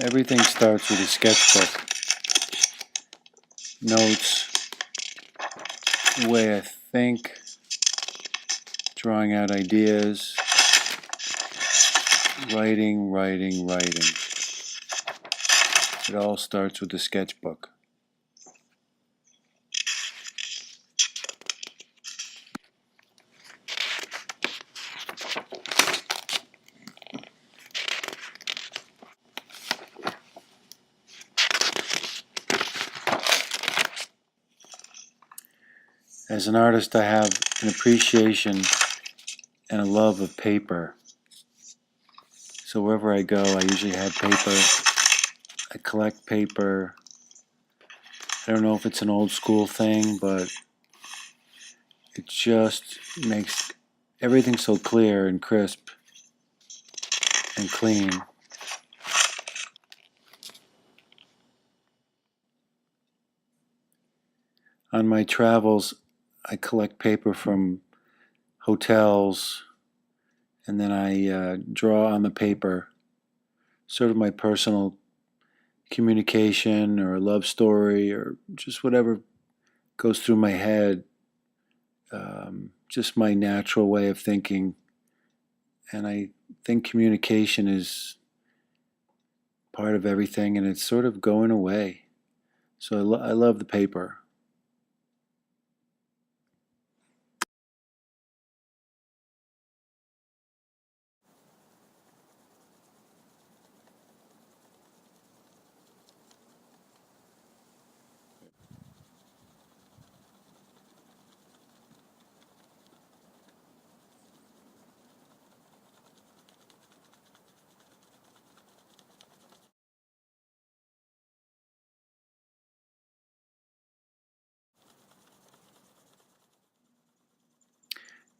Everything starts with a sketchbook. Notes, the way I think, drawing out ideas, writing. It all starts with a sketchbook. As an artist, I have an appreciation and a love of paper. So wherever I go, I usually have paper. I collect paper. I don't know if it's an old school thing, but it just makes everything so clear and crisp and clean. On my travels, I collect paper from hotels, and then I draw on the paper, sort of my personal communication or a love story or just whatever goes through my head, just my natural way of thinking. And I think communication is part of everything, and it's sort of going away. So I love the paper.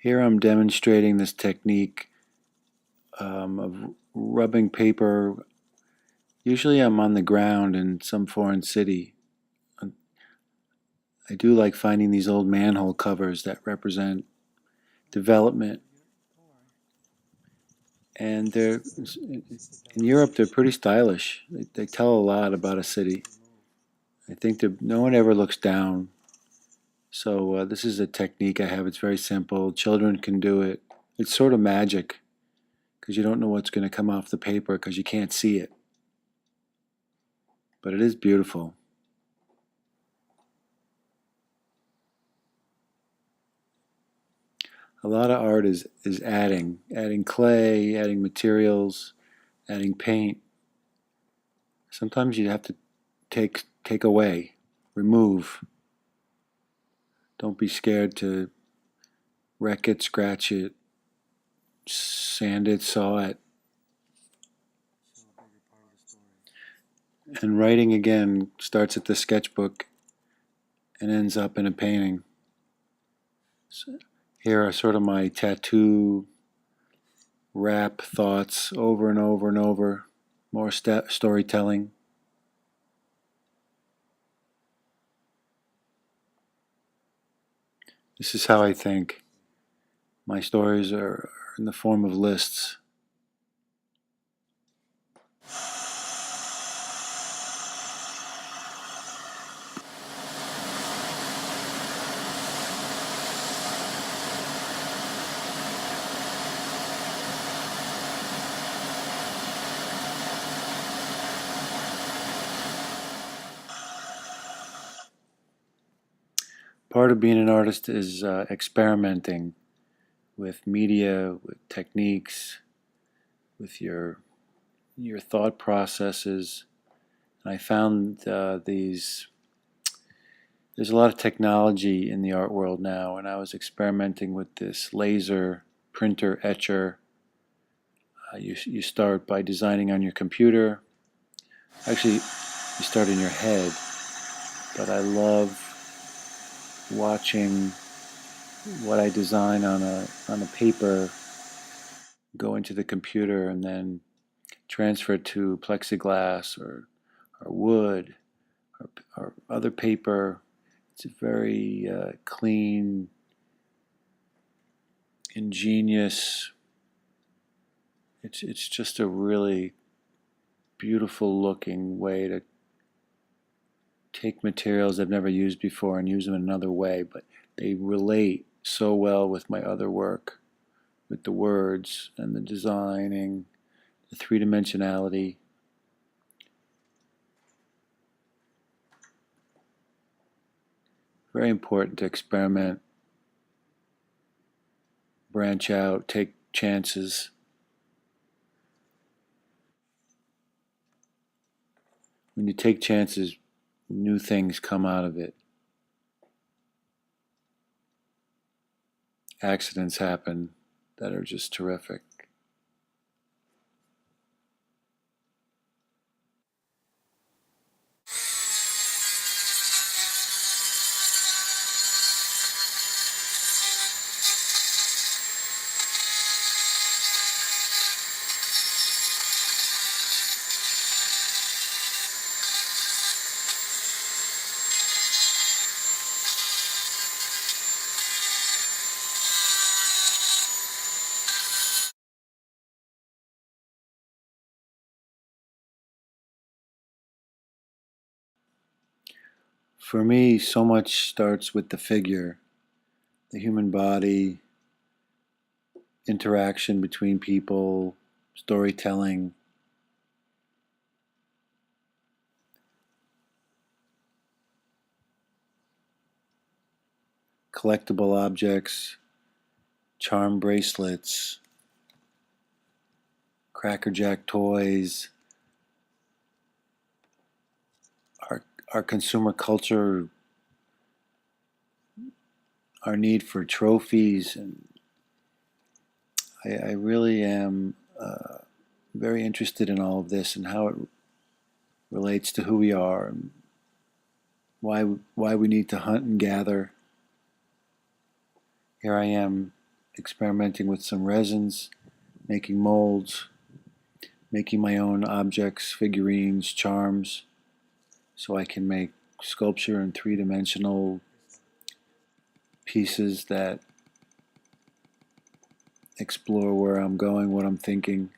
Here I'm demonstrating this technique of rubbing paper. Usually I'm on the ground in some foreign city. I do like finding these old manhole covers that represent development. And they're in Europe. They're pretty stylish. They tell a lot about a city. I think that no one ever looks down. So this is a technique I have. It's very simple. Children can do it. It's sort of magic because you don't know what's going to come off the paper because you can't see it. But it is beautiful. A lot of art is adding clay, adding materials, adding paint. Sometimes you have to take away, remove. Don't be scared to wreck it, scratch it, sand it, saw it. And writing again starts at the sketchbook and ends up in a painting. So here are sort of my tattoo rap thoughts over and over and over. More storytelling. This is how I think. My stories are in the form of lists. Part of being an artist is experimenting with media, with techniques, with your thought processes. And I found there's a lot of technology in the art world now, and I was experimenting with this laser printer etcher. You start by designing on your computer. Actually, you start in your head, but I love watching what I design on a paper go into the computer and then transfer it to plexiglass or wood or other paper. It's a very clean, ingenious. It's just a really beautiful looking way to take materials I've never used before and use them in another way, but they relate so well with my other work, with the words and the designing, the three-dimensionality. Very important to experiment, branch out, take chances. When you take chances, new things come out of it. Accidents happen that are just terrific. For me, so much starts with the figure, the human body, interaction between people, storytelling. Collectible objects, charm bracelets, Cracker Jack toys, our, our consumer culture, our need for trophies. And I really am very interested in all of this and how it relates to who we are and why we need to hunt and gather. Here I am experimenting with some resins, making molds, making my own objects, figurines, charms, so I can make sculpture in three-dimensional pieces that explore where I'm going, what I'm thinking.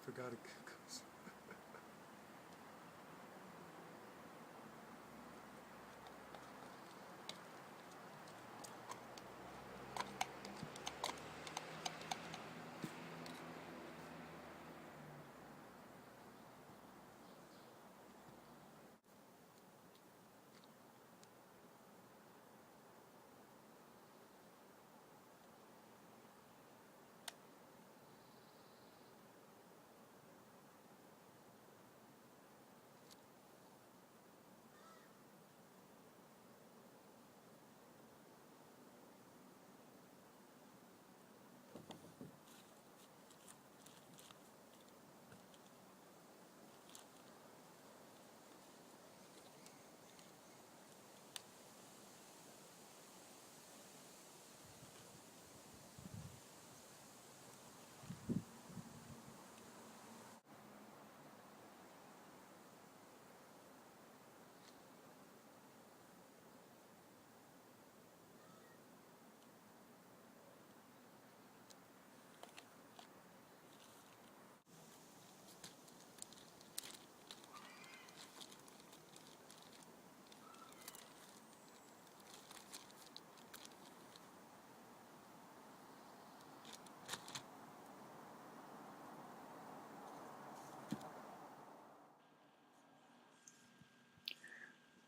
Forgot it.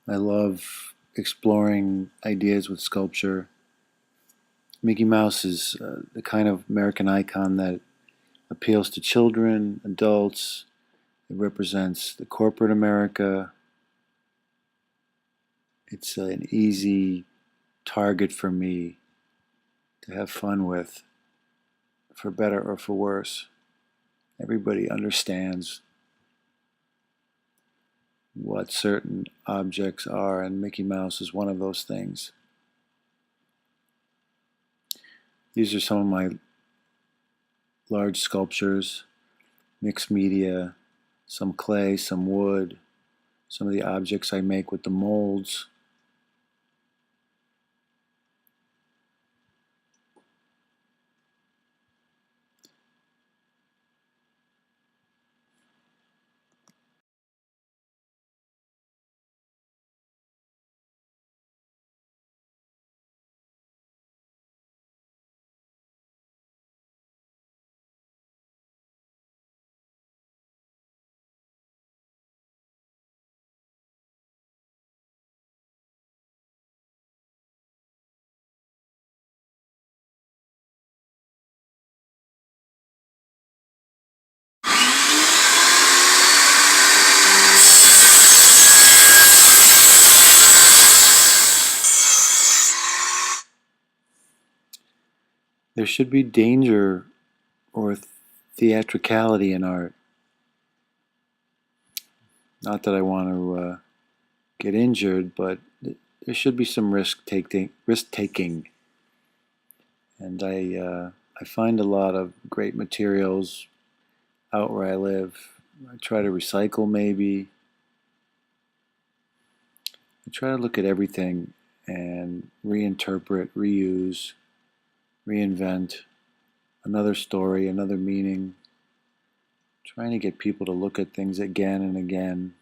I love exploring ideas with sculpture. Mickey Mouse is the kind of American icon that appeals to children, adults. It represents the corporate America. It's an easy target for me to have fun with, for better or for worse. Everybody understands what certain objects are, and Mickey Mouse is one of those things. These are some of my large sculptures, mixed media, some clay, some wood, some of the objects I make with the molds. There should be danger or theatricality in art. Not that I want to get injured, but there should be some risk taking, and I find a lot of great materials out where I live. I try to recycle maybe. I try to look at everything and reinterpret, reuse, reinvent another story, another meaning. Trying to get people to look at things again and again.